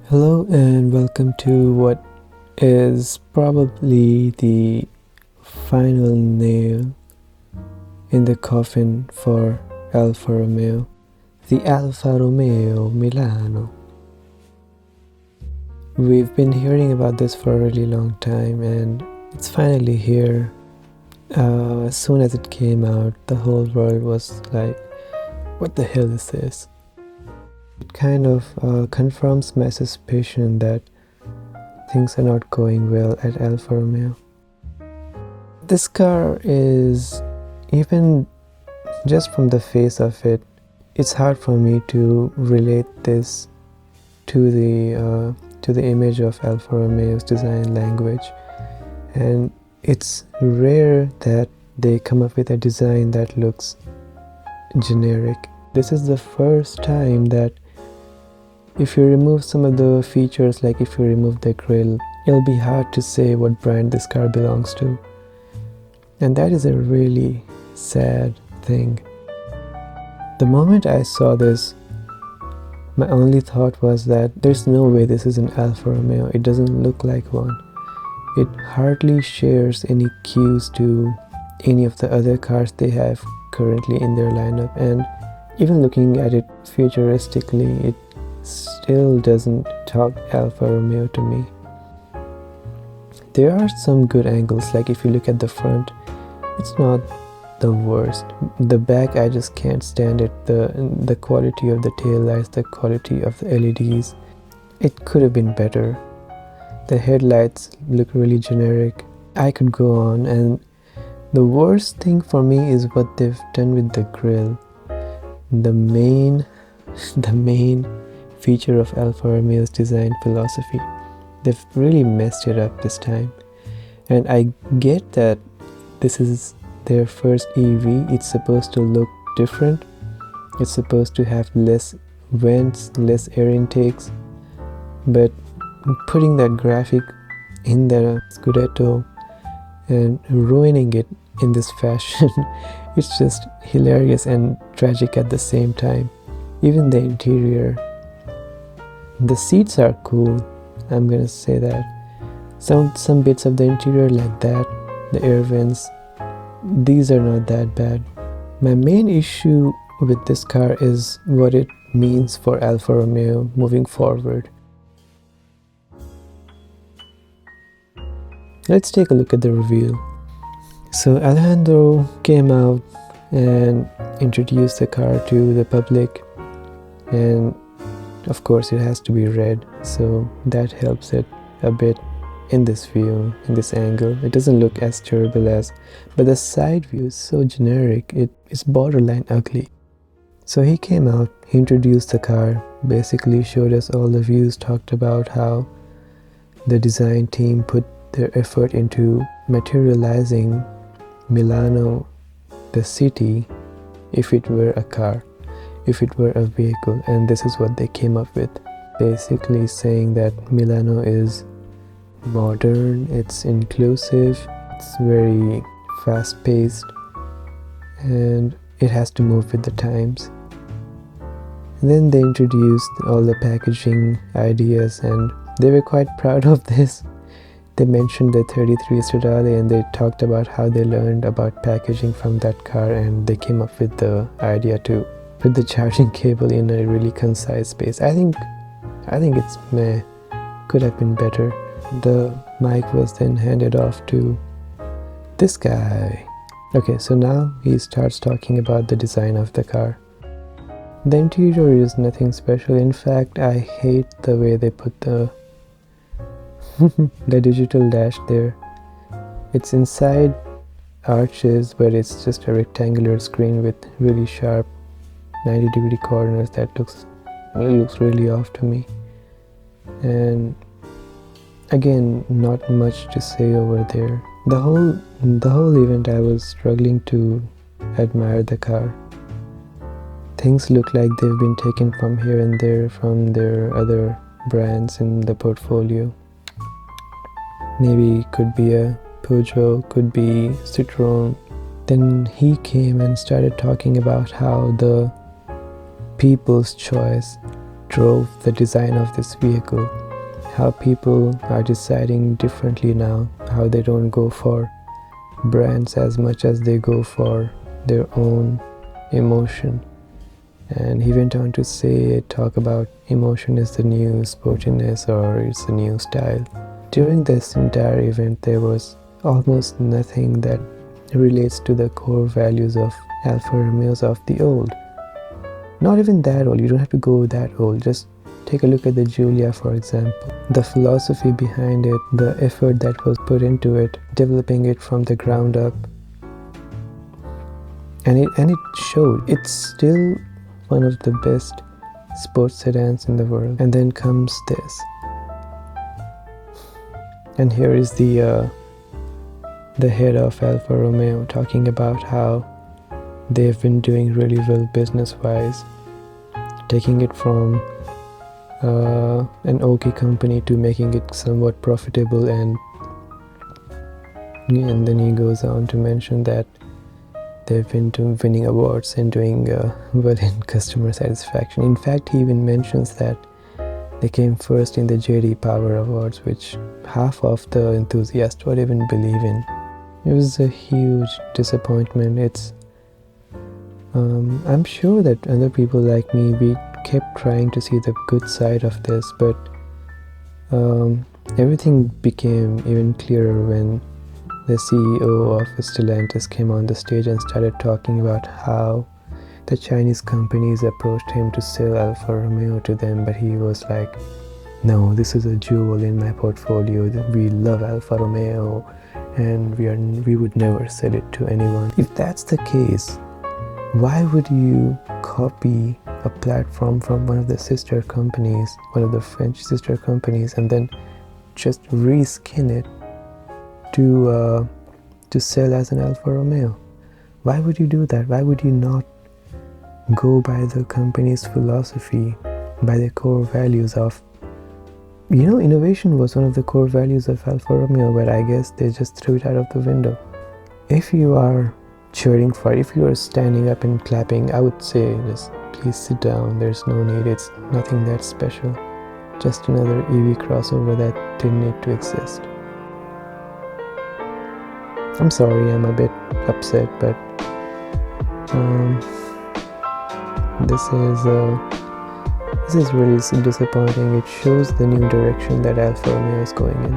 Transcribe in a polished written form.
Hello and welcome to what is probably the final nail in the coffin for Alfa Romeo, the Alfa Romeo Milano. We've been hearing about this for a really long time and it's finally here. As soon as it came out, the whole world was like, what the hell is this? It kind of confirms my suspicion that things are not going well at Alfa Romeo. This car is, even just from the face of it, it's hard for me to relate this to the image of Alfa Romeo's design language, and it's rare that they come up with a design that looks generic. This is the first time that if you remove some of the features, like if you remove the grille, it'll be hard to say what brand this car belongs to. And that is a really sad thing. The moment I saw this, my only thought was that there's no way this is an Alfa Romeo. It doesn't look like one. It hardly shares any cues to any of the other cars they have currently in their lineup. And even looking at it futuristically, it still doesn't talk Alfa Romeo to me. There are some good angles, like if you look at the front, it's not the worst. The back, I just can't stand it. The quality of the tail lights, the quality of the LEDs, it could have been better. The headlights look really generic. I could go on, and the worst thing for me is what they've done with the grille. The main feature of Alfa Romeo's design philosophy. They've really messed it up this time. And I get that this is their first EV. It's supposed to look different. It's supposed to have less vents, less air intakes. But putting that graphic in the Scudetto and ruining it in this fashion, it's just hilarious and tragic at the same time. Even the interior, the seats are cool, I'm gonna say that. Some bits of the interior like that, the air vents, these are not that bad. My main issue with this car is what it means for Alfa Romeo moving forward. Let's take a look at the reveal. So Alejandro came out and introduced the car to the public, and of course it has to be red, so that helps it a bit in this view, in this angle. It doesn't look as terrible as, but the side view is so generic, it's borderline ugly. So he came out, he introduced the car, basically showed us all the views, talked about how the design team put their effort into materializing Milano, the city, if it were a car, if it were a vehicle, and this is what they came up with. Basically saying that Milano is modern, it's inclusive, it's very fast-paced, and it has to move with the times. And then they introduced all the packaging ideas, and they were quite proud of this. They mentioned the 33 Stradale, and they talked about how they learned about packaging from that car, and they came up with the idea to put the charging cable in a really concise space. I think it's meh, could have been better. The mic was then handed off to this guy. Okay, so now he starts talking about the design of the car. The interior is nothing special. In fact, I hate the way they put the digital dash there. It's inside arches, but it's just a rectangular screen with really sharp 90-degree corners that looks really off to me. And again, not much to say over there. The whole event I was struggling to admire the car. Things look like they've been taken from here and there from their other brands in the portfolio. Maybe it could be a Peugeot, could be Citroën. Then he came and started talking about how the people's choice drove the design of this vehicle. How people are deciding differently now, how they don't go for brands as much as they go for their own emotion. And he went on to talk about emotion is the new sportiness, or it's the new style. During this entire event, there was almost nothing that relates to the core values of Alfa Romeos of the old. Not even that old, you don't have to go that old, just take a look at the Giulia, for example. The philosophy behind it, the effort that was put into it, developing it from the ground up. And it showed. It's still one of the best sports sedans in the world. And then comes this. And here is the head of Alfa Romeo talking about how they've been doing really well business-wise, taking it from an okay company to making it somewhat profitable, and then he goes on to mention that they've been winning awards and doing well in customer satisfaction. In fact, he even mentions that they came first in the JD Power Awards, which half of the enthusiasts would even believe in. It was a huge disappointment. I'm sure that other people like me, we kept trying to see the good side of this, but everything became even clearer when the CEO of Stellantis came on the stage and started talking about how the Chinese companies approached him to sell Alfa Romeo to them, but he was like, no, this is a jewel in my portfolio. We love Alfa Romeo and we would never sell it to anyone. If that's the case, why would you copy a platform from one of the sister companies, one of the French sister companies, and then just reskin it to sell as an Alfa Romeo? Why would you do that? Why would you not go by the company's philosophy, by the core values of, innovation was one of the core values of Alfa Romeo, but I guess they just threw it out of the window. If you are cheering for it, if you are standing up and clapping, I would say just please sit down. There's no need. It's nothing that special. Just another EV crossover that didn't need to exist. I'm sorry, I'm a bit upset, but this is really disappointing. It shows the new direction that Alfa Romeo is going in.